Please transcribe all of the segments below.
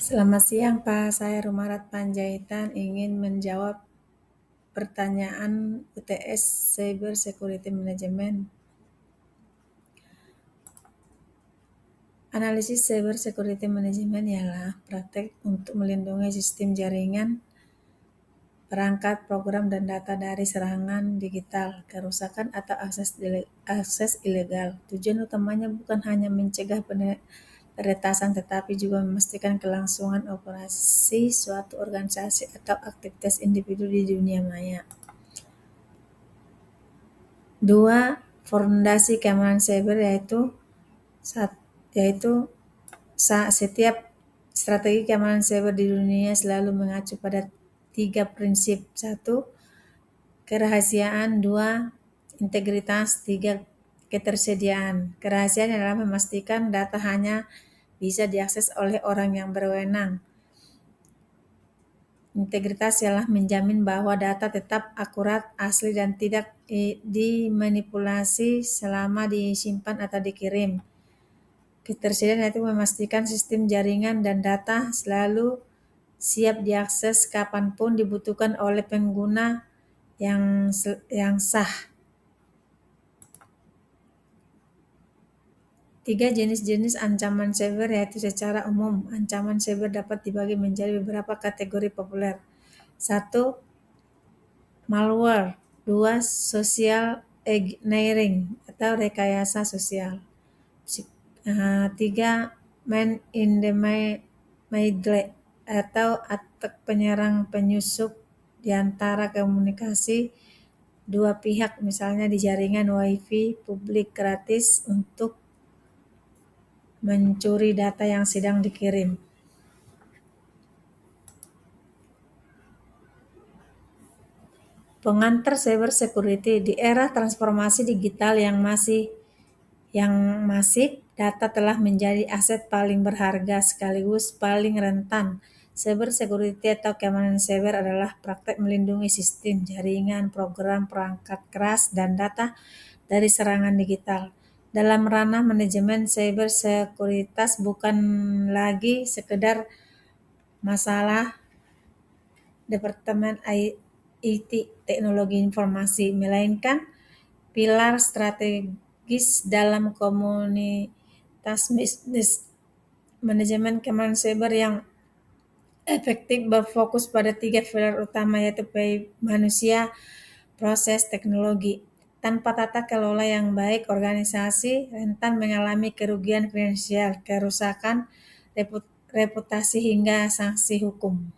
Selamat siang Pak, saya Rumarat Panjaitan ingin menjawab pertanyaan UTS Cyber Security Management. Analisis Cyber Security Management ialah praktek untuk melindungi sistem jaringan, perangkat, program, dan data dari serangan digital, kerusakan, atau akses ilegal. Tujuan utamanya bukan hanya mencegah peretasan tetapi juga memastikan kelangsungan operasi suatu organisasi atau aktivitas individu di dunia maya. 2. Fondasi keamanan cyber yaitu setiap strategi keamanan cyber di dunia selalu mengacu pada 3 prinsip. 1. Kerahasiaan. 2. Integritas. 3. Ketersediaan. Kerahasiaan adalah memastikan data hanya bisa diakses oleh orang yang berwenang. Integritas ialah menjamin bahwa data tetap akurat, asli, dan tidak dimanipulasi selama disimpan atau dikirim. Ketersediaan yaitu memastikan sistem jaringan dan data selalu siap diakses kapanpun dibutuhkan oleh pengguna yang sah. 3. Jenis-jenis ancaman cyber yaitu secara umum, ancaman cyber dapat dibagi menjadi beberapa kategori populer. 1. Malware. 2. Social engineering atau rekayasa sosial. 3. Man in the middle atau attack penyerang penyusup di antara komunikasi dua pihak, misalnya di jaringan WiFi publik gratis untuk mencuri data yang sedang dikirim. Pengantar cyber security di era transformasi digital yang masif, data telah menjadi aset paling berharga sekaligus paling rentan. Cyber security atau keamanan cyber adalah praktek melindungi sistem, jaringan, program, perangkat keras, dan data dari serangan digital. Dalam ranah manajemen, cyber sekuritas bukan lagi sekedar masalah Departemen IT Teknologi Informasi, melainkan pilar strategis dalam komunitas bisnis. Manajemen keamanan cyber yang efektif berfokus pada 3 pilar utama yaitu manusia, proses, teknologi. Tanpa tata kelola yang baik, organisasi rentan mengalami kerugian finansial, kerusakan reputasi hingga sanksi hukum.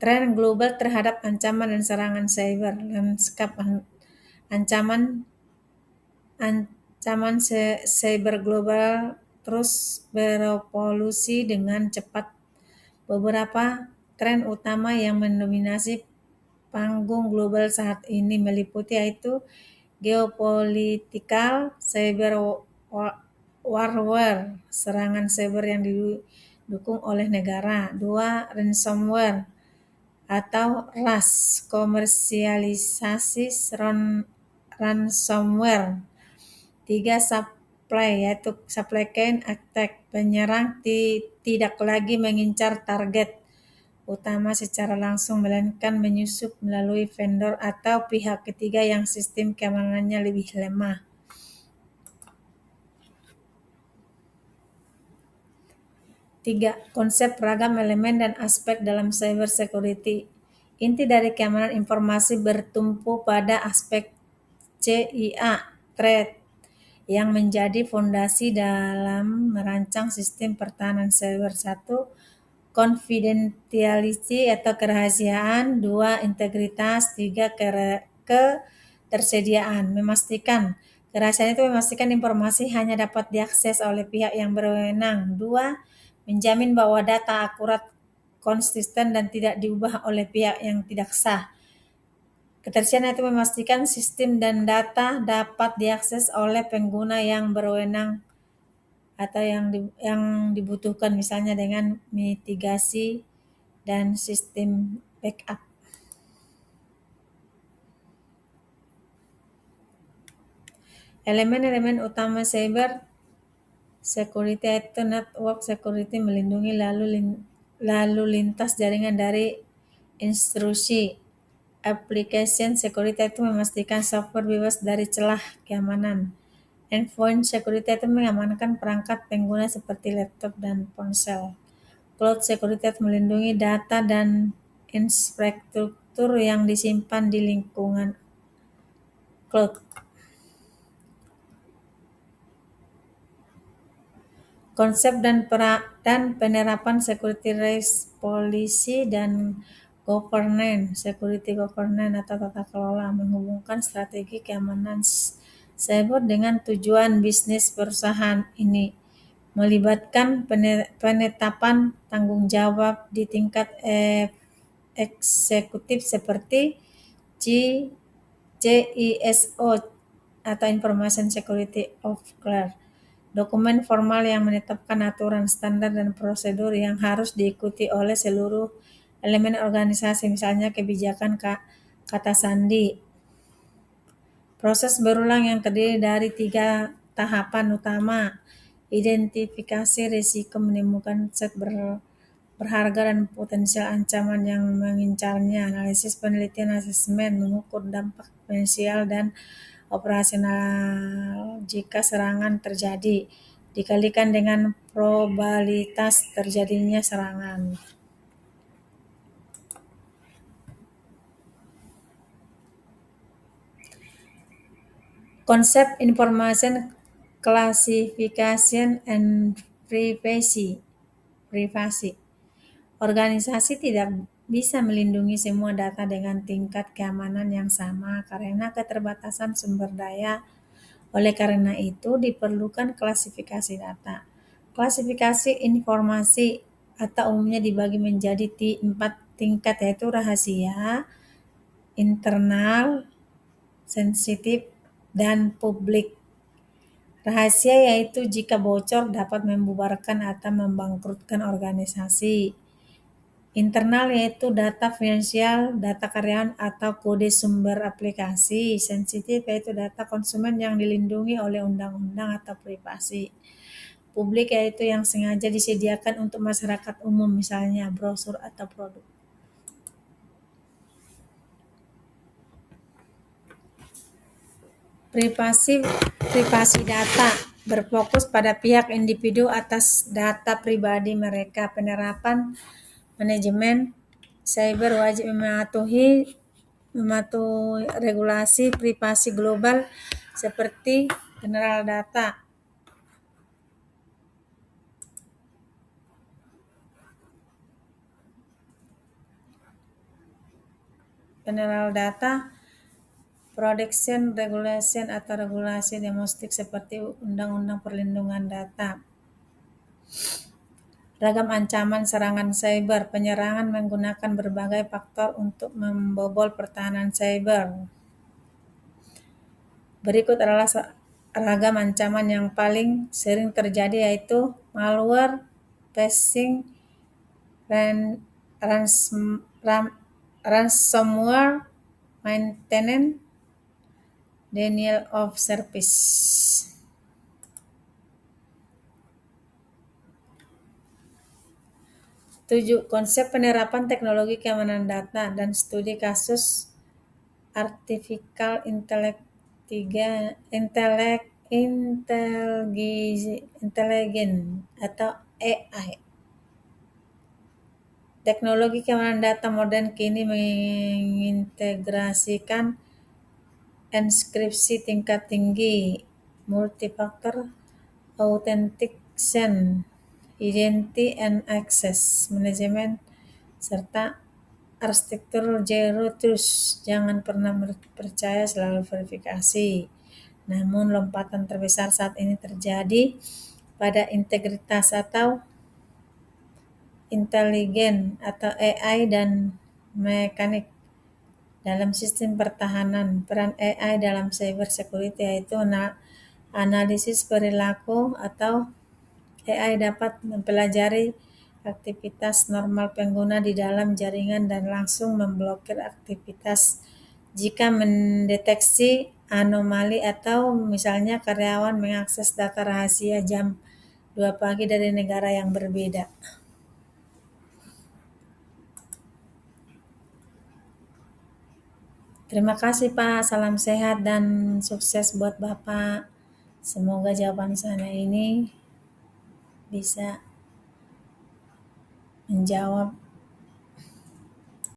Tren global terhadap ancaman dan serangan cyber. Lanskap ancaman cyber global terus berevolusi dengan cepat. Beberapa tren utama yang mendominasi panggung global saat ini meliputi yaitu geopolitikal, cyber warfare, serangan cyber yang didukung oleh negara. 2. Ransomware atau RAS, komersialisasi ransomware. 3. Supply chain attack, penyerang tidak lagi mengincar target utama secara langsung melainkan menyusup melalui vendor atau pihak ketiga yang sistem keamanannya lebih lemah. 3. Konsep ragam elemen dan aspek dalam cyber security. Inti dari keamanan informasi bertumpu pada aspek CIA, threat, yang menjadi fondasi dalam merancang sistem pertahanan cyber. 1. Confidentiality atau kerahasiaan. 2. Integritas. 3. Ketersediaan. Kerahasiaan itu memastikan informasi hanya dapat diakses oleh pihak yang berwenang. 2. Menjamin bahwa data akurat, konsisten, dan tidak diubah oleh pihak yang tidak sah. Ketersediaan itu memastikan sistem dan data dapat diakses oleh pengguna yang berwenang atau yang dibutuhkan, misalnya dengan mitigasi dan sistem backup. Elemen-elemen utama cyber Security itu network security melindungi lalu lintas jaringan dari intrusi. Application security itu memastikan software bebas dari celah keamanan. Endpoint security itu mengamankan perangkat pengguna seperti laptop dan ponsel. Cloud security itu melindungi data dan infrastruktur yang disimpan di lingkungan cloud. Konsep dan penerapan security risk policy dan governance, security governance atau tata kelola menghubungkan strategi keamanan cyber dengan tujuan bisnis perusahaan ini, melibatkan penetapan tanggung jawab di tingkat eksekutif seperti CISO atau Information Security Officer. Dokumen formal yang menetapkan aturan, standar, dan prosedur yang harus diikuti oleh seluruh elemen organisasi, misalnya kebijakan kata sandi. Proses berulang yang terdiri dari 3 tahapan utama: identifikasi risiko, menemukan set berharga dan potensial ancaman yang mengincarnya, analisis penelitian asesmen, mengukur dampak finansial dan operasional jika serangan terjadi, dikalikan dengan probabilitas terjadinya serangan. Konsep information classification and privacy. Organisasi tidak bisa melindungi semua data dengan tingkat keamanan yang sama karena keterbatasan sumber daya. Oleh karena itu, diperlukan klasifikasi data. Klasifikasi informasi atau umumnya dibagi menjadi 4 tingkat, yaitu rahasia, internal, sensitif, dan publik. Rahasia yaitu jika bocor dapat membubarkan atau membangkrutkan organisasi. Internal yaitu data finansial, data karyawan, atau kode sumber aplikasi. Sensitif yaitu data konsumen yang dilindungi oleh undang-undang atau privasi. Publik yaitu yang sengaja disediakan untuk masyarakat umum, misalnya brosur atau produk. Privasi data berfokus pada pihak individu atas data pribadi mereka. Penerapan manajemen cyber wajib mematuhi regulasi privasi global seperti General Data Protection Regulation atau regulasi domestik seperti Undang-Undang Perlindungan Data. Ragam ancaman serangan cyber. Penyerangan menggunakan berbagai faktor untuk membobol pertahanan cyber. Berikut adalah ragam ancaman yang paling sering terjadi, yaitu malware, phishing, ransomware, maintenance, denial of service. 7. Konsep penerapan teknologi keamanan data dan studi kasus artificial intelligence atau AI. Teknologi keamanan data modern kini mengintegrasikan enskripsi tingkat tinggi, multifactor authentication, identity and access management, serta arsitektur zero trust. Jangan pernah percaya, selalu verifikasi. Namun lompatan terbesar saat ini terjadi pada integritas atau intelijen atau AI dan mekanik dalam sistem pertahanan. Peran AI dalam cyber security yaitu analisis perilaku atau AI dapat mempelajari aktivitas normal pengguna di dalam jaringan dan langsung memblokir aktivitas jika mendeteksi anomali atau misalnya karyawan mengakses data rahasia jam 2 pagi dari negara yang berbeda. Terima kasih Pak, salam sehat dan sukses buat Bapak. Semoga jawaban saya ini bisa menjawab